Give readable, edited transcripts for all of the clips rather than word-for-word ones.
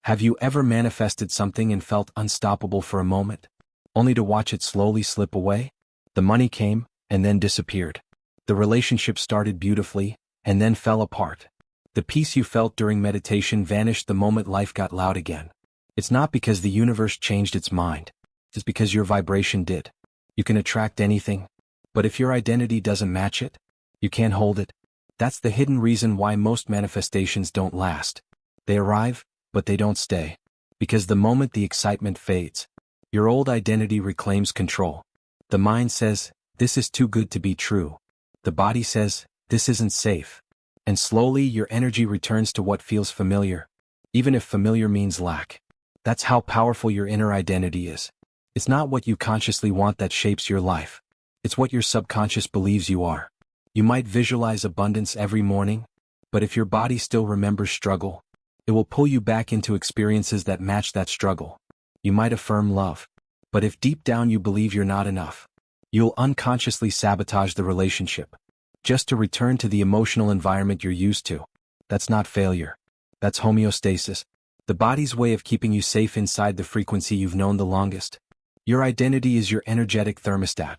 Have you ever manifested something and felt unstoppable for a moment, only to watch it slowly slip away? The money came, and then disappeared. The relationship started beautifully, and then fell apart. The peace you felt during meditation vanished the moment life got loud again. It's not because the universe changed its mind. It's because your vibration did. You can attract anything, but if your identity doesn't match it, you can't hold it. That's the hidden reason why most manifestations don't last. They arrive, but they don't stay. Because the moment the excitement fades, your old identity reclaims control. The mind says, this is too good to be true. The body says, this isn't safe. And slowly your energy returns to what feels familiar, even if familiar means lack. That's how powerful your inner identity is. It's not what you consciously want that shapes your life. It's what your subconscious believes you are. You might visualize abundance every morning, but if your body still remembers struggle, it will pull you back into experiences that match that struggle. You might affirm love, but if deep down you believe you're not enough, you'll unconsciously sabotage the relationship, just to return to the emotional environment you're used to. That's not failure. That's homeostasis, the body's way of keeping you safe inside the frequency you've known the longest. Your identity is your energetic thermostat.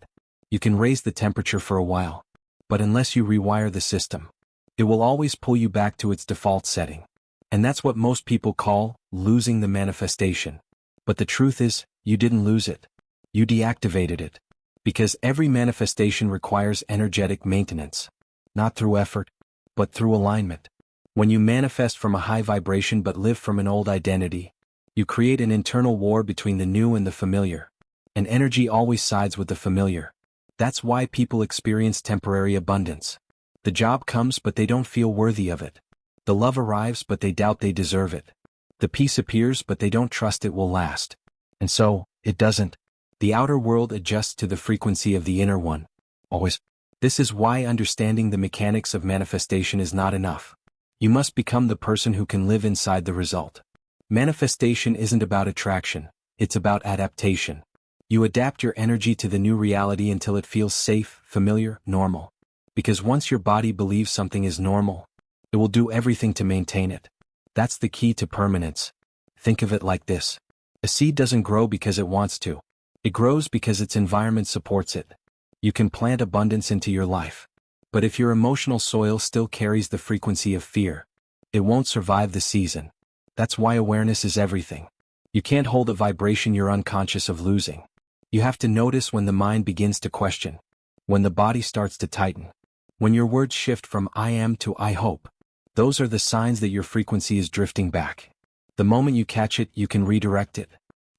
You can raise the temperature for a while, but unless you rewire the system, it will always pull you back to its default setting. And that's what most people call losing the manifestation. But the truth is, you didn't lose it. You deactivated it. Because every manifestation requires energetic maintenance. Not through effort, but through alignment. When you manifest from a high vibration but live from an old identity, you create an internal war between the new and the familiar. And energy always sides with the familiar. That's why people experience temporary abundance. The job comes but they don't feel worthy of it. The love arrives but they doubt they deserve it. The peace appears but they don't trust it will last. And so, it doesn't. The outer world adjusts to the frequency of the inner one. Always. This is why understanding the mechanics of manifestation is not enough. You must become the person who can live inside the result. Manifestation isn't about attraction, it's about adaptation. You adapt your energy to the new reality until it feels safe, familiar, normal. Because once your body believes something is normal, it will do everything to maintain it. That's the key to permanence. Think of it like this. A seed doesn't grow because it wants to. It grows because its environment supports it. You can plant abundance into your life. But if your emotional soil still carries the frequency of fear, it won't survive the season. That's why awareness is everything. You can't hold a vibration you're unconscious of losing. You have to notice when the mind begins to question, when the body starts to tighten, when your words shift from I am to I hope. Those are the signs that your frequency is drifting back. The moment you catch it, you can redirect it.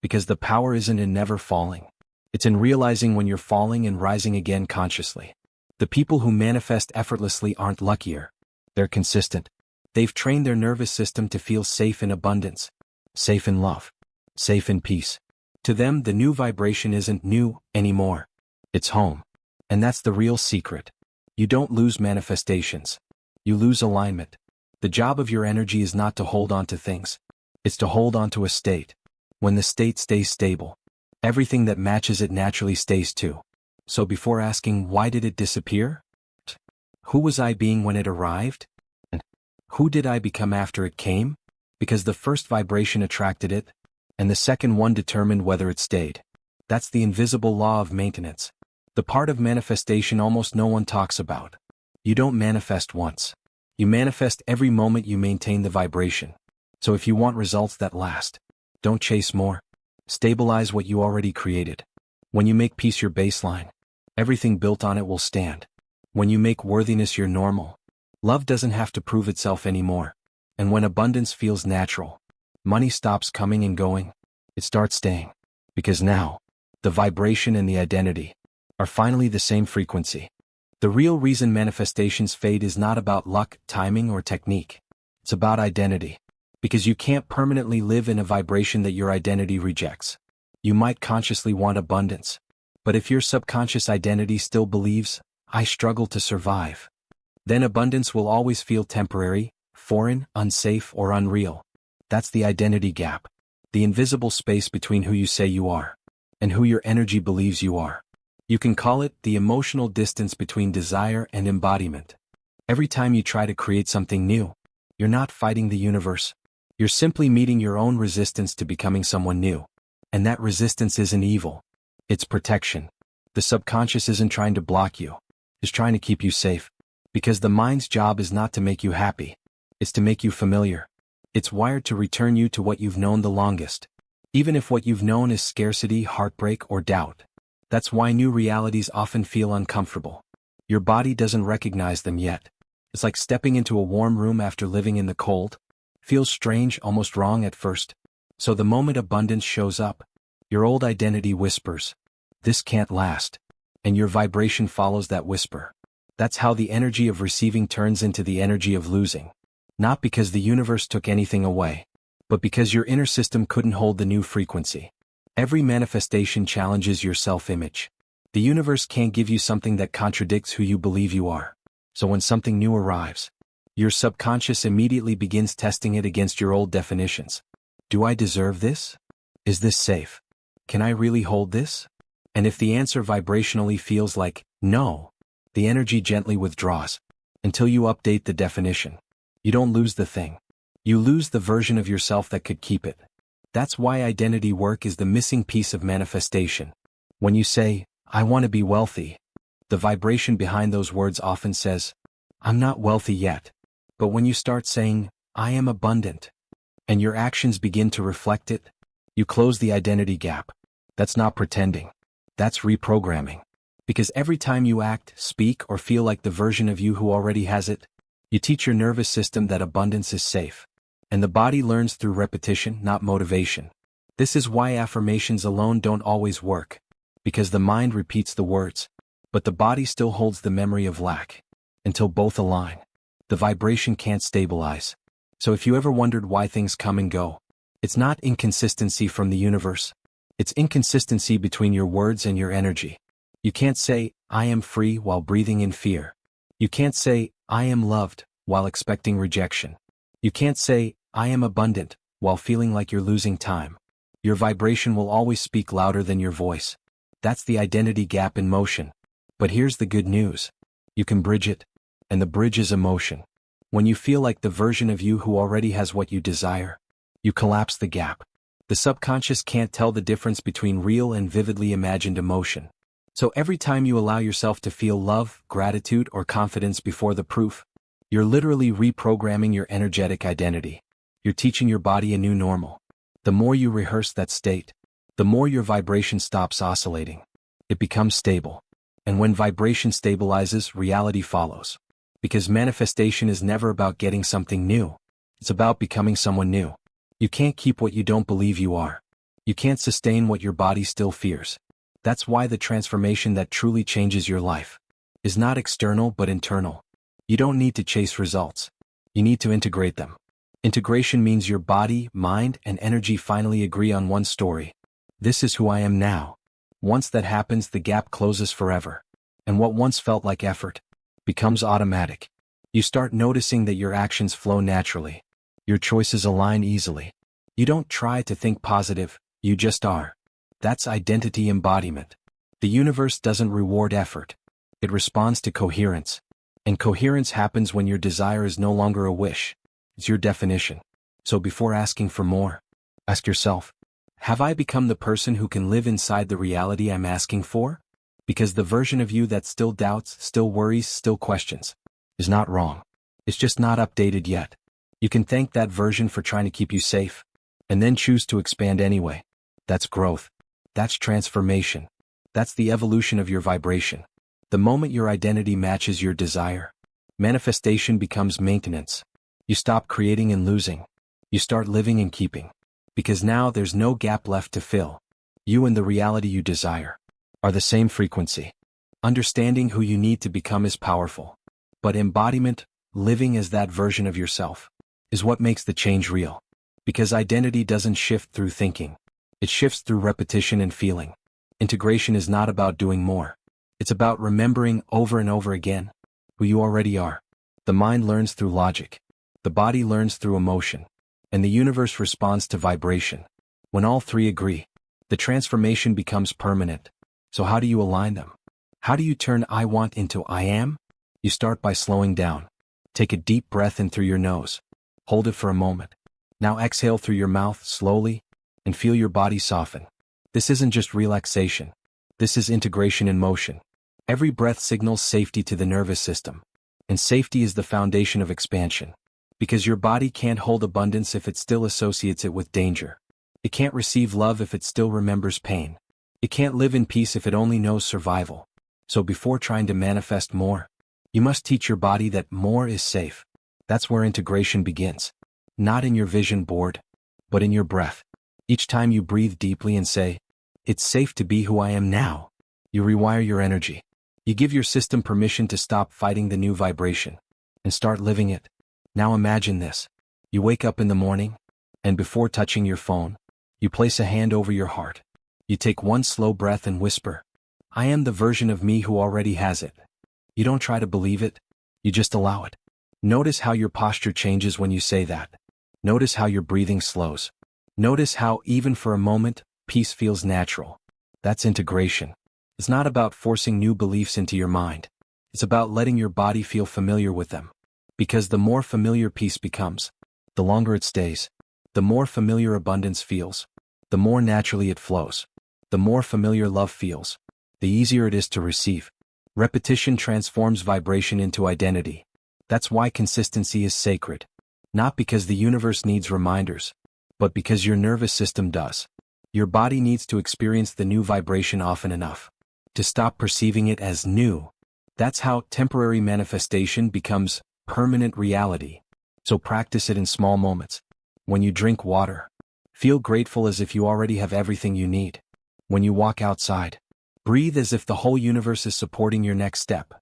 Because the power isn't in never falling. It's in realizing when you're falling and rising again consciously. The people who manifest effortlessly aren't luckier. They're consistent. They've trained their nervous system to feel safe in abundance, safe in love, safe in peace. To them, the new vibration isn't new anymore. It's home. And that's the real secret. You don't lose manifestations. You lose alignment. The job of your energy is not to hold on to things. It's to hold on to a state. When the state stays stable, everything that matches it naturally stays too. So before asking why did it disappear? Who was I being when it arrived? And who did I become after it came? Because the first vibration attracted it, and the second one determined whether it stayed. That's the invisible law of maintenance. The part of manifestation almost no one talks about. You don't manifest once. You manifest every moment you maintain the vibration. So if you want results that last, don't chase more. Stabilize what you already created. When you make peace your baseline, everything built on it will stand. When you make worthiness your normal, love doesn't have to prove itself anymore. And when abundance feels natural, money stops coming and going, it starts staying. Because now, the vibration and the identity are finally the same frequency. The real reason manifestations fade is not about luck, timing, or technique. It's about identity. Because you can't permanently live in a vibration that your identity rejects. You might consciously want abundance, but if your subconscious identity still believes, I struggle to survive, then abundance will always feel temporary, foreign, unsafe, or unreal. That's the identity gap. The invisible space between who you say you are and who your energy believes you are. You can call it the emotional distance between desire and embodiment. Every time you try to create something new, you're not fighting the universe. You're simply meeting your own resistance to becoming someone new. And that resistance isn't evil. It's protection. The subconscious isn't trying to block you. It's trying to keep you safe. Because the mind's job is not to make you happy. It's to make you familiar. It's wired to return you to what you've known the longest. Even if what you've known is scarcity, heartbreak, or doubt. That's why new realities often feel uncomfortable. Your body doesn't recognize them yet. It's like stepping into a warm room after living in the cold. Feels strange, almost wrong at first. So the moment abundance shows up, your old identity whispers, "This can't last." And your vibration follows that whisper. That's how the energy of receiving turns into the energy of losing. Not because the universe took anything away, but because your inner system couldn't hold the new frequency. Every manifestation challenges your self-image. The universe can't give you something that contradicts who you believe you are. So when something new arrives, your subconscious immediately begins testing it against your old definitions. Do I deserve this? Is this safe? Can I really hold this? And if the answer vibrationally feels like no, the energy gently withdraws until you update the definition. You don't lose the thing. You lose the version of yourself that could keep it. That's why identity work is the missing piece of manifestation. When you say, "I want to be wealthy," the vibration behind those words often says, "I'm not wealthy yet." But when you start saying, "I am abundant," and your actions begin to reflect it, you close the identity gap. That's not pretending. That's reprogramming. Because every time you act, speak, or feel like the version of you who already has it, you teach your nervous system that abundance is safe. And the body learns through repetition, not motivation. This is why affirmations alone don't always work. Because the mind repeats the words, but the body still holds the memory of lack. Until both align, the vibration can't stabilize. So if you ever wondered why things come and go, it's not inconsistency from the universe. It's inconsistency between your words and your energy. You can't say, "I am free," while breathing in fear. You can't say, "I am loved," while expecting rejection. You can't say, "I am abundant," while feeling like you're losing time. Your vibration will always speak louder than your voice. That's the identity gap in motion. But here's the good news. You can bridge it. And the bridge is emotion. When you feel like the version of you who already has what you desire, you collapse the gap. The subconscious can't tell the difference between real and vividly imagined emotion. So every time you allow yourself to feel love, gratitude, or confidence before the proof, you're literally reprogramming your energetic identity. You're teaching your body a new normal. The more you rehearse that state, the more your vibration stops oscillating. It becomes stable. And when vibration stabilizes, reality follows. Because manifestation is never about getting something new. It's about becoming someone new. You can't keep what you don't believe you are. You can't sustain what your body still fears. That's why the transformation that truly changes your life is not external but internal. You don't need to chase results. You need to integrate them. Integration means your body, mind, and energy finally agree on one story. This is who I am now. Once that happens, the gap closes forever. And what once felt like effort becomes automatic. You start noticing that your actions flow naturally. Your choices align easily. You don't try to think positive, you just are. That's identity embodiment. The universe doesn't reward effort. It responds to coherence. And coherence happens when your desire is no longer a wish. It's your definition. So before asking for more, ask yourself, have I become the person who can live inside the reality I'm asking for? Because the version of you that still doubts, still worries, still questions, is not wrong. It's just not updated yet. You can thank that version for trying to keep you safe, and then choose to expand anyway. That's growth. That's transformation. That's the evolution of your vibration. The moment your identity matches your desire, manifestation becomes maintenance. You stop creating and losing. You start living and keeping. Because now there's no gap left to fill. You and the reality you desire are the same frequency. Understanding who you need to become is powerful. But embodiment, living as that version of yourself, is what makes the change real. Because identity doesn't shift through thinking. It shifts through repetition and feeling. Integration is not about doing more. It's about remembering over and over again who you already are. The mind learns through logic. The body learns through emotion. And the universe responds to vibration. When all three agree, the transformation becomes permanent. So how do you align them? How do you turn I want into I am? You start by slowing down. Take a deep breath in through your nose. Hold it for a moment. Now exhale through your mouth slowly and feel your body soften. This isn't just relaxation. This is integration in motion. Every breath signals safety to the nervous system. And safety is the foundation of expansion. Because your body can't hold abundance if it still associates it with danger. It can't receive love if it still remembers pain. It can't live in peace if it only knows survival. So before trying to manifest more, you must teach your body that more is safe. That's where integration begins. Not in your vision board, but in your breath. Each time you breathe deeply and say, "It's safe to be who I am now," you rewire your energy. You give your system permission to stop fighting the new vibration and start living it. Now imagine this. You wake up in the morning, and before touching your phone, you place a hand over your heart. You take one slow breath and whisper, "I am the version of me who already has it." You don't try to believe it, you just allow it. Notice how your posture changes when you say that. Notice how your breathing slows. Notice how, even for a moment, peace feels natural. That's integration. It's not about forcing new beliefs into your mind. It's about letting your body feel familiar with them. Because the more familiar peace becomes, the longer it stays. The more familiar abundance feels, the more naturally it flows. The more familiar love feels, the easier it is to receive. Repetition transforms vibration into identity. That's why consistency is sacred. Not because the universe needs reminders, but because your nervous system does. Your body needs to experience the new vibration often enough to stop perceiving it as new. That's how temporary manifestation becomes permanent reality. So practice it in small moments. When you drink water, feel grateful as if you already have everything you need. When you walk outside, breathe as if the whole universe is supporting your next step.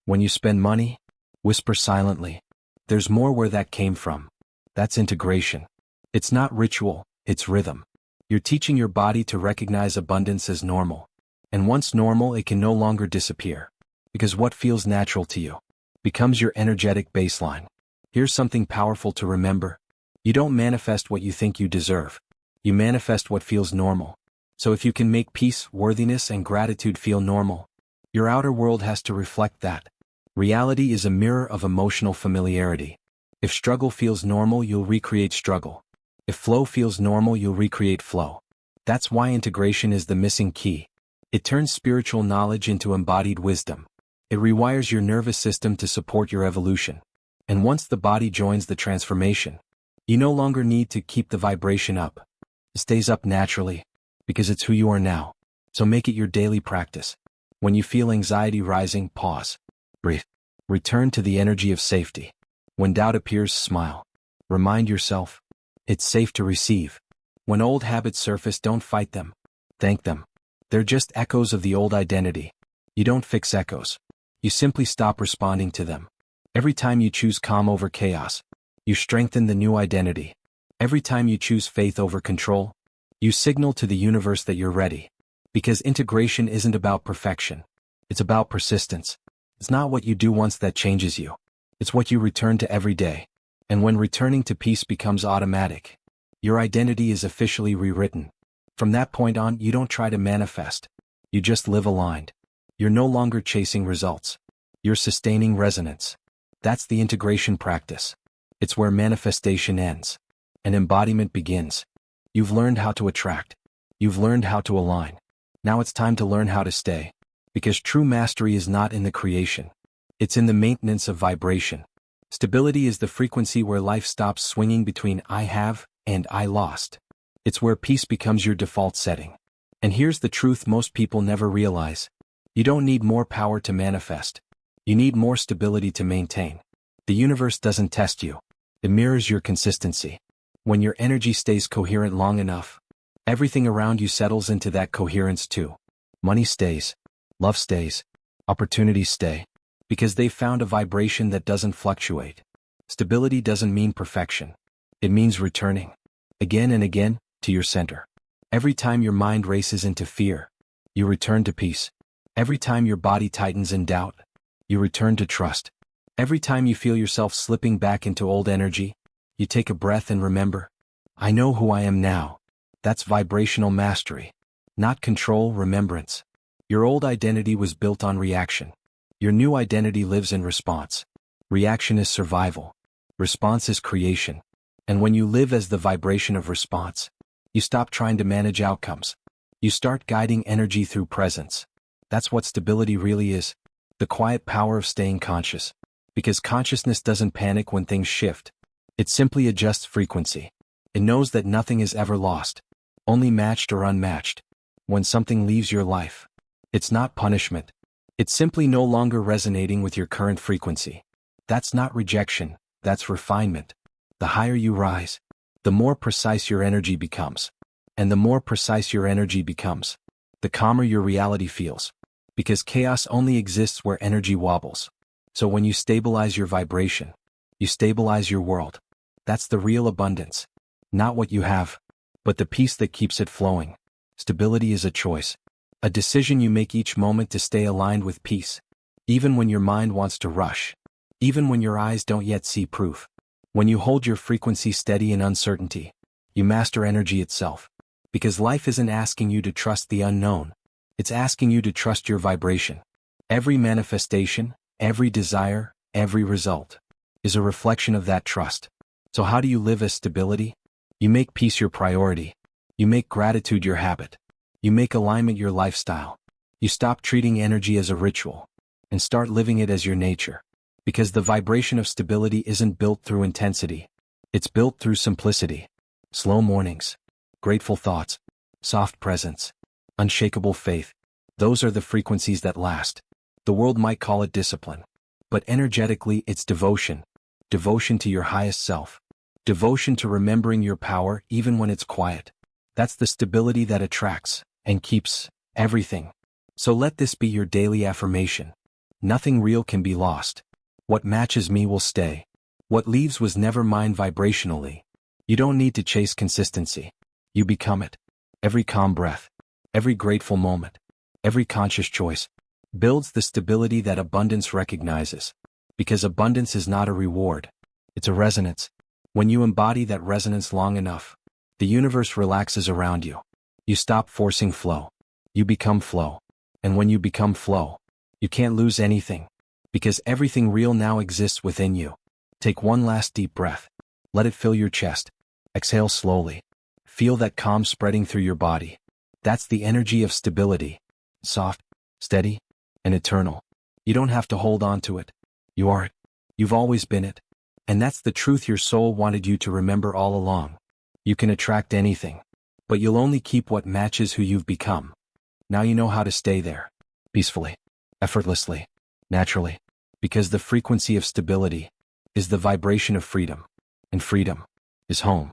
When you spend money, whisper silently, "There's more where that came from." That's integration. It's not ritual, it's rhythm. You're teaching your body to recognize abundance as normal. And once normal, it can no longer disappear. Because what feels natural to you becomes your energetic baseline. Here's something powerful to remember. You don't manifest what you think you deserve. You manifest what feels normal. So if you can make peace, worthiness, and gratitude feel normal, your outer world has to reflect that. Reality is a mirror of emotional familiarity. If struggle feels normal, you'll recreate struggle. If flow feels normal, you'll recreate flow. That's why integration is the missing key. It turns spiritual knowledge into embodied wisdom. It rewires your nervous system to support your evolution. And once the body joins the transformation, you no longer need to keep the vibration up. It stays up naturally, because it's who you are now. So make it your daily practice. When you feel anxiety rising, pause. Breathe. Return to the energy of safety. When doubt appears, smile. Remind yourself, it's safe to receive. When old habits surface, don't fight them. Thank them. They're just echoes of the old identity. You don't fix echoes. You simply stop responding to them. Every time you choose calm over chaos, you strengthen the new identity. Every time you choose faith over control, you signal to the universe that you're ready. Because integration isn't about perfection. It's about persistence. It's not what you do once that changes you. It's what you return to every day. And when returning to peace becomes automatic, your identity is officially rewritten. From that point on, you don't try to manifest. You just live aligned. You're no longer chasing results. You're sustaining resonance. That's the integration practice. It's where manifestation ends and embodiment begins. You've learned how to attract. You've learned how to align. Now it's time to learn how to stay. Because true mastery is not in the creation. It's in the maintenance of vibration. Stability is the frequency where life stops swinging between I have and I lost. It's where peace becomes your default setting. And here's the truth most people never realize. You don't need more power to manifest. You need more stability to maintain. The universe doesn't test you. It mirrors your consistency. When your energy stays coherent long enough, everything around you settles into that coherence too. Money stays. Love stays. Opportunities stay. Because they've found a vibration that doesn't fluctuate. Stability doesn't mean perfection. It means returning, again and again, to your center. Every time your mind races into fear, you return to peace. Every time your body tightens in doubt, you return to trust. Every time you feel yourself slipping back into old energy, you take a breath and remember, I know who I am now. That's vibrational mastery. Not control, remembrance. Your old identity was built on reaction. Your new identity lives in response. Reaction is survival. Response is creation. And when you live as the vibration of response, you stop trying to manage outcomes. You start guiding energy through presence. That's what stability really is. The quiet power of staying conscious. Because consciousness doesn't panic when things shift. It simply adjusts frequency. It knows that nothing is ever lost, only matched or unmatched. When something leaves your life, it's not punishment. It's simply no longer resonating with your current frequency. That's not rejection, that's refinement. The higher you rise, the more precise your energy becomes. And the more precise your energy becomes, the calmer your reality feels. Because chaos only exists where energy wobbles. So when you stabilize your vibration, you stabilize your world. That's the real abundance. Not what you have, but the peace that keeps it flowing. Stability is a choice. A decision you make each moment to stay aligned with peace. Even when your mind wants to rush. Even when your eyes don't yet see proof. When you hold your frequency steady in uncertainty, you master energy itself. Because life isn't asking you to trust the unknown. It's asking you to trust your vibration. Every manifestation, every desire, every result is a reflection of that trust. So how do you live as stability? You make peace your priority. You make gratitude your habit. You make alignment your lifestyle. You stop treating energy as a ritual and start living it as your nature. Because the vibration of stability isn't built through intensity. It's built through simplicity. Slow mornings, grateful thoughts, soft presence, unshakable faith. Those are the frequencies that last. The world might call it discipline. But energetically it's devotion. Devotion to your highest self. Devotion to remembering your power even when it's quiet. That's the stability that attracts and keeps everything. So let this be your daily affirmation. Nothing real can be lost. What matches me will stay. What leaves was never mine vibrationally. You don't need to chase consistency. You become it. Every calm breath, every grateful moment, every conscious choice builds the stability that abundance recognizes. Because abundance is not a reward. It's a resonance. When you embody that resonance long enough, the universe relaxes around you. You stop forcing flow. You become flow. And when you become flow, you can't lose anything. Because everything real now exists within you. Take one last deep breath. Let it fill your chest. Exhale slowly. Feel that calm spreading through your body. That's the energy of stability. Soft, steady, and eternal. You don't have to hold on to it. You are it. You've always been it. And that's the truth your soul wanted you to remember all along. You can attract anything, but you'll only keep what matches who you've become. Now you know how to stay there. Peacefully, effortlessly, naturally. Because the frequency of stability is the vibration of freedom. And freedom is home.